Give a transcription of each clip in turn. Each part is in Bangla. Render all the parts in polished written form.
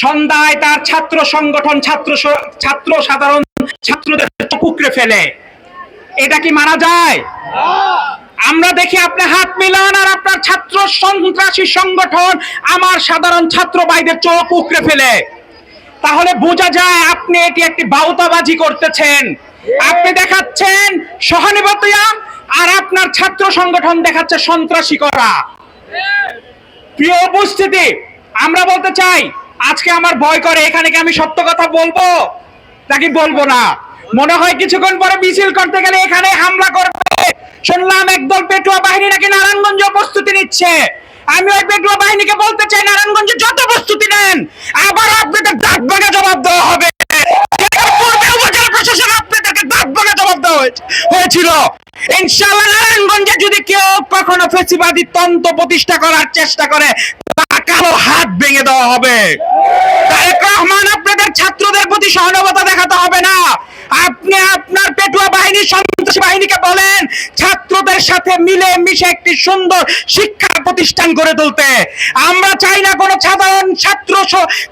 সন্ধ্যায় তার ছাত্র সংগঠন ছাত্র সাধারণ ছাত্রদের কুকড়ে ফেলে, এটা কি মানা যায়? আমরা দেখি আপনি হাত মিলান আর আপনার ছাত্র সন্ত্রাসী সংগঠন আমার সাধারণ ছাত্র ভাইদের চোখ উকড়ে ফেলে, তাহলে বোঝা যায় আপনি এটি একটি বাউতাবাজি করতেছেন। আপনি দেখাচ্ছেন সহানুভূতিয়া আর আপনার ছাত্র সংগঠন দেখাচ্ছে সন্ত্রাসী করা। প্রিয় উপস্থিতি, আমরা বলতে চাই আজকে আমার ভয় করে এখানে কি আমি সত্য কথা বলবো নাকি বলবো না। মনে হয় কিছুক্ষণ পরে মিছিল করতে গেলে এখানে হামলা করবে। শুনলাম একদল পেটুয়া বাহিনী নাকি নারায়ণগঞ্জে প্রস্তুতি নিচ্ছে। আমি ওই পেটুয়া বাহিনীকে বলতে চাই, নারায়ণগঞ্জে যত প্রস্তুতি নেন আবার আপনাদের দাঁত ভাঙা জবাব দেওয়া হবে। প্রশাসন আপনাদেরকে দাঁত ভাঙা জবাব দেওয়া হয়েছিল। ইনশাআল্লাহ নারায়ণগঞ্জে যদি কেউ কখনো ফেসিবাদী তন্ত্র প্রতিষ্ঠা করার চেষ্টা করে কারো হাত ভেঙে দেওয়া হবে। তারেক রহমান, আপনাদের ছাত্রদের প্রতি সহানুভূতি দেখাতে হবে না। আপনি আপনার পেটুয়া বাহিনী সন্ত্রাসী বাহিনীকে বলেন ছাত্রদের সাথে মিলে মিশে একটি সুন্দর শিক্ষা প্রতিষ্ঠান গড়ে তুলতে। আমরা চাই না কোনো সাধারণ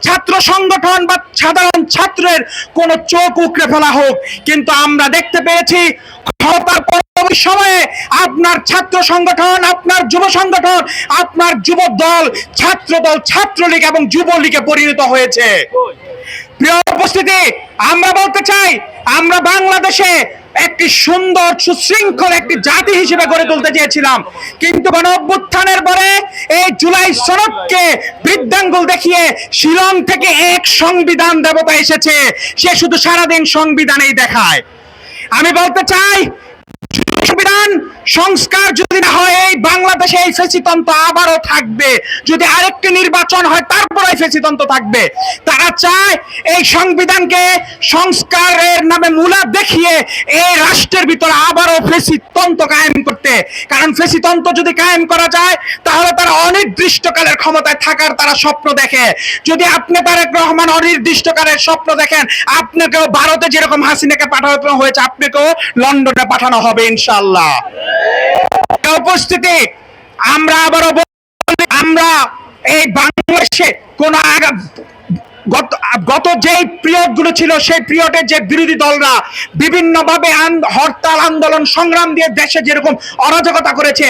ছাত্র সংগঠন বা সাধারণ ছাত্রের কোনো চোখ উকড়ে ফেলা হোক, কিন্তু আমরা দেখতে পেয়েছি ক্ষমতার পরবর্তী সময়ে আপনার ছাত্র সংগঠন, আপনার যুব সংগঠন, আপনার যুব দল, ছাত্র দল, ছাত্রলীগ এবং যুবলীগে পরিণত হয়েছে। প্রিয় উপস্থিতি, আমরা বলতে চাই আমরা বাংলাদেশে একটি সুন্দর সুশৃঙ্খল একটি জাতি হিসেবে গড়ে তুলতে চেয়েছিলাম, কিন্তু গণ অভ্যুত্থানের পরে এই জুলাই সনদকে বৃদ্ধাঙ্গুল দেখিয়ে শিলং থেকে এক সংবিধান দেবতা এসেছে, সে শুধু সারাদিন সংবিধানেই দেখায়। আমি বলতে চাই সংবিধান সংস্কার যদি না হয় এই বাংলাদেশে এই ফেসিতন্ত্র আবারও থাকবে। যদি আরেকটি নির্বাচন হয় তারপর এই ফেসিতন্ত্র থাকবে। তারা চায় এই সংবিধানকে সংস্কারের নামে মূলা দেখিয়ে এই রাষ্ট্রের ভিতরে আবারও ফেসিতন্ত্র কায়েম করতে। কারণ ফেসিতন্ত্র যদি কায়েম করা যায় তাহলে তারা অনির্দিষ্টকালের ক্ষমতায় থাকার তারা স্বপ্ন দেখে। যদি আপনি তারেক রহমান অনির্দিষ্টকালের স্বপ্ন দেখেন, আপনাকেও ভারতে যেরকম হাসিনাকে পাঠানো হয়েছে আপনাকেও লন্ডনে পাঠানো হবে ইনশাআল্লাহ। উপস্থিতি, আমরা আবারও আমরা এই বাংলাদেশে কোন গত যে পিরিয়ড গুলো ছিল সেই পিরিয়ডের যে বিরোধী দলরা বিভিন্ন ভাবে হরতাল আন্দোলন সংগ্রাম দিয়ে দেশে যেরকম অরাজকতা করেছে,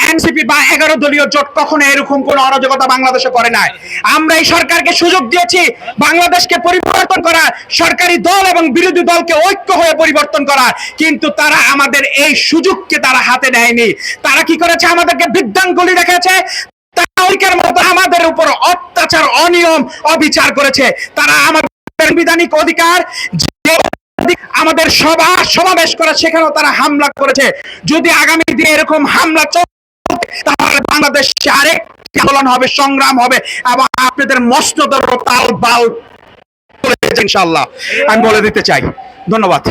এনসিপি বা 11 দলীয় জোট কখনো এরকম কোন অরাজকতা বাংলাদেশে করে নাই। আমরা এই সরকারকে সুযোগ দিয়েছি বাংলাদেশকে পরিবর্তন করার, সরকারি দল এবং বিরোধী দলকে ঐক্য হয়ে পরিবর্তন করার, কিন্তু তারা আমাদের এই সুযোগকে তারা হাতে নেয়নি। তারা কি করেছে? আমাদেরকে বৃদ্ধাঙ্গুলি রেখেছে, আমাদের উপর অত্যাচার, অনিয়ম, অবিচার করেছে। তারা আমাদের সাংবিধানিক অধিকার, আমাদের সভা সমাবেশ করে সেখানেও তারা হামলা করেছে। যদি আগামী দিনে এরকম হামলা চলে তাহলে বাংলাদেশে আরেকটি আন্দোলন হবে, সংগ্রাম হবে এবং আপনাদের মসনদের তাল বাল ইনশাআল্লাহ আমি বলে দিতে চাই। ধন্যবাদ।